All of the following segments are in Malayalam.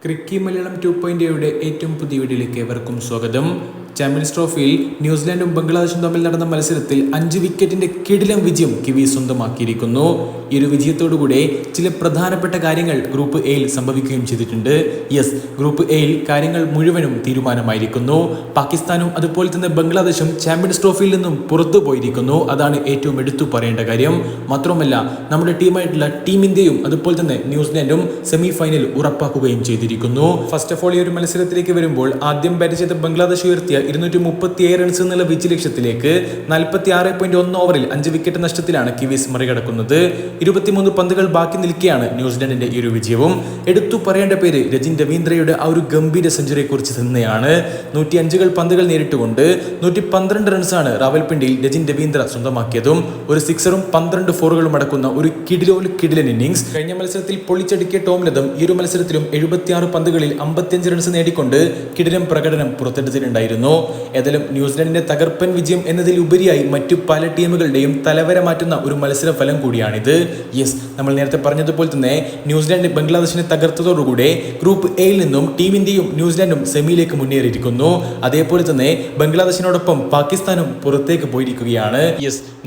ക്രിക്കി മലയാളം 2.0യുടെ ഏറ്റവും പുതിയ വീഡിയോയിലേക്ക് ഏവർക്കും സ്വാഗതം. ചാമ്പ്യൻസ് ട്രോഫിയിൽ ന്യൂസിലാൻഡും ബംഗ്ലാദേശും തമ്മിൽ നടന്ന മത്സരത്തിൽ 5 വിക്കറ്റിന്റെ കിടിലം വിജയം കിവി സ്വന്തമാക്കിയിരിക്കുന്നു. ഈ ഒരു വിജയത്തോടുകൂടെ ചില പ്രധാനപ്പെട്ട കാര്യങ്ങൾ ഗ്രൂപ്പ് എയിൽ സംഭവിക്കുകയും ചെയ്തിട്ടുണ്ട്. ഗ്രൂപ്പ് എയിൽ കാര്യങ്ങൾ മുഴുവനും തീരുമാനമായിരിക്കുന്നു. പാകിസ്ഥാനും അതുപോലെ തന്നെ ബംഗ്ലാദേശും ചാമ്പ്യൻസ് ട്രോഫിയിൽ നിന്നും പുറത്തു പോയിരിക്കുന്നു. അതാണ് ഏറ്റവും എടുത്തു പറയേണ്ട കാര്യം. മാത്രമല്ല, നമ്മുടെ ടീമായിട്ടുള്ള ടീം ഇന്ത്യയും അതുപോലെ തന്നെ ന്യൂസിലാൻഡും സെമി ഫൈനൽ ഉറപ്പാക്കുകയും ചെയ്തിരിക്കുന്നു. ഫസ്റ്റ് ഓഫ് ഓൾ, ഈ ഒരു മത്സരത്തിലേക്ക് വരുമ്പോൾ ആദ്യം ബാറ്റ് ചെയ്ത ബംഗ്ലാദേശ് ഉയർത്തിയ 237 റൺസ് എന്നുള്ള വിജയ ലക്ഷ്യത്തിലേക്ക് 46.1 ഓവറിൽ 5 വിക്കറ്റ് നഷ്ടത്തിലാണ് കിവീസ് മറികടക്കുന്നത്. 23 പന്തുകൾ ബാക്കി നിൽക്കെയാണ് ന്യൂസിലാൻഡിന്റെ ഈ ഒരു വിജയവും. എടുത്തു പറയേണ്ട പേര് രജിൻ രവീന്ദ്രയുടെ ആ ഒരു ഗംഭീര സെഞ്ചുറിയെ കുറിച്ച് തന്നെയാണ്. 105 പന്തുകൾ നേരിട്ടുകൊണ്ട് 112 റൺസാണ് റാവൽപിണ്ടിയിൽ രജിൻ രവീന്ദ്ര സ്വന്തമാക്കിയതും. ഒരു സിക്സറും 12 ഫോറുകളും അടക്കുന്ന ഒരു കിടിലൻ ഇന്നിംഗ്സ്. കഴിഞ്ഞ മത്സരത്തിൽ പൊളിച്ചടുക്കിയ ടോംലതും ഈ ഒരു മത്സരത്തിലും 76 പന്തുകളിൽ 55 റൺസ് നേടിക്കൊണ്ട് കിടിലം പ്രകടനം പുറത്തെടുത്തിട്ടുണ്ടായിരുന്നു. ഏതായാലും ന്യൂസിലാൻഡിന്റെ തകർപ്പൻ വിജയം എന്നതിലുപരിയായി മറ്റു പല ടീമുകളുടെയും തലവര മാറ്റുന്ന ഒരു മത്സര ഫലം കൂടിയാണിത്. നമ്മൾ നേരത്തെ പറഞ്ഞതുപോലെ തന്നെ ന്യൂസിലാൻഡ് ബംഗ്ലാദേശിനെ തകർത്തതോടുകൂടെ ഗ്രൂപ്പ് എയിൽ നിന്നും ടീം ഇന്ത്യയും ന്യൂസിലാൻഡും സെമിയിലേക്ക് മുന്നേറിയിരിക്കുന്നു. അതേപോലെ തന്നെ ബംഗ്ലാദേശിനോടൊപ്പം പാകിസ്ഥാനും പുറത്തേക്ക് പോയിരിക്കുകയാണ്.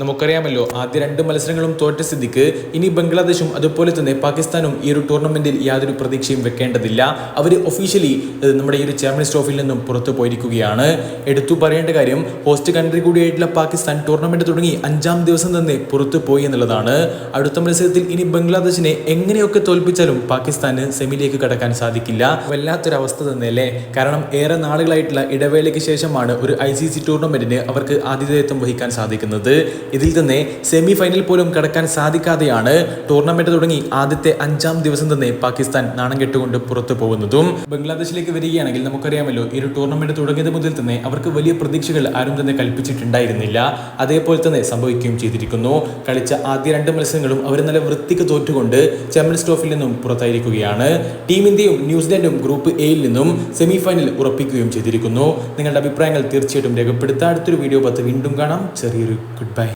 നമുക്കറിയാമല്ലോ, ആദ്യ 2 മത്സരങ്ങളും തോറ്റ സ്ഥിതിക്ക് ഇനി ബംഗ്ലാദേശും അതുപോലെ തന്നെ പാകിസ്ഥാനും ഈ ഒരു ടൂർണമെന്റിൽ യാതൊരു പ്രതീക്ഷയും വെക്കേണ്ടതില്ല. അവർ ഒഫീഷ്യലി നമ്മുടെ ഈ ഒരു ചാമ്പ്യൻസ് ട്രോഫിയിൽ നിന്നും പുറത്തു പോയിരിക്കുകയാണ്. എടുത്തു പറയേണ്ട കാര്യം, ഹോസ്റ്റ് കൺട്രി കൂടിയായിട്ടുള്ള പാകിസ്ഥാൻ ടൂർണമെന്റ് തുടങ്ങി 5-ാം ദിവസം തന്നെ പുറത്തു പോയി എന്നുള്ളതാണ്. അടുത്ത മത്സരത്തിൽ ഇനി ബംഗ്ലാദേശിനെ എങ്ങനെയൊക്കെ തോൽപ്പിച്ചാലും പാകിസ്ഥാന് സെമിയിലേക്ക് കടക്കാൻ സാധിക്കില്ല. വല്ലാത്തൊരവസ്ഥ തന്നെയല്ലേ. കാരണം ഏറെ നാളുകളായിട്ടുള്ള ഇടവേളയ്ക്ക് ശേഷമാണ് ഒരു ICC ടൂർണമെന്റിന് അവർക്ക് ആതിഥേയത്വം വഹിക്കാൻ സാധിക്കുന്നത്. ഇതിൽ തന്നെ സെമി ഫൈനൽ പോലും കടക്കാൻ സാധിക്കാതെയാണ് ടൂർണമെന്റ് തുടങ്ങി ആദ്യത്തെ 5-ാം ദിവസം തന്നെ പാകിസ്ഥാൻ നാണം കെട്ടുകൊണ്ട് പുറത്തു പോകുന്നതും. ബംഗ്ലാദേശിലേക്ക് വരികയാണെങ്കിൽ നമുക്കറിയാമല്ലോ, ഈ ഒരു ടൂർണമെന്റ് തുടങ്ങിയത് മുതൽ തന്നെ അവർക്ക് വലിയ പ്രതീക്ഷകൾ ആരും തന്നെ കൽപ്പിച്ചിട്ടുണ്ടായിരുന്നില്ല. അതേപോലെ തന്നെ സംഭവിക്കുകയും ചെയ്തിരിക്കുന്നു. കളിച്ച ആദ്യ 2 മത്സരങ്ങളും അവർ നല്ല വൃത്തിക്ക് തോറ്റുകൊണ്ട് ചാമ്പ്യൻസ് ട്രോഫിയിൽ നിന്നും പുറത്തായിരിക്കുകയാണ്. ടീം ഇന്ത്യയും ന്യൂസിലാൻഡും ഗ്രൂപ്പ് എയിൽ നിന്നും സെമി ഫൈനൽ ഉറപ്പിക്കുകയും ചെയ്തിരിക്കുന്നു. നിങ്ങളുടെ അഭിപ്രായങ്ങൾ തീർച്ചയായിട്ടും രേഖപ്പെടുത്താം. അടുത്തൊരു വീഡിയോ 10 വീണ്ടും കാണാം. ചെറിയൊരു ഗുഡ് ബൈ.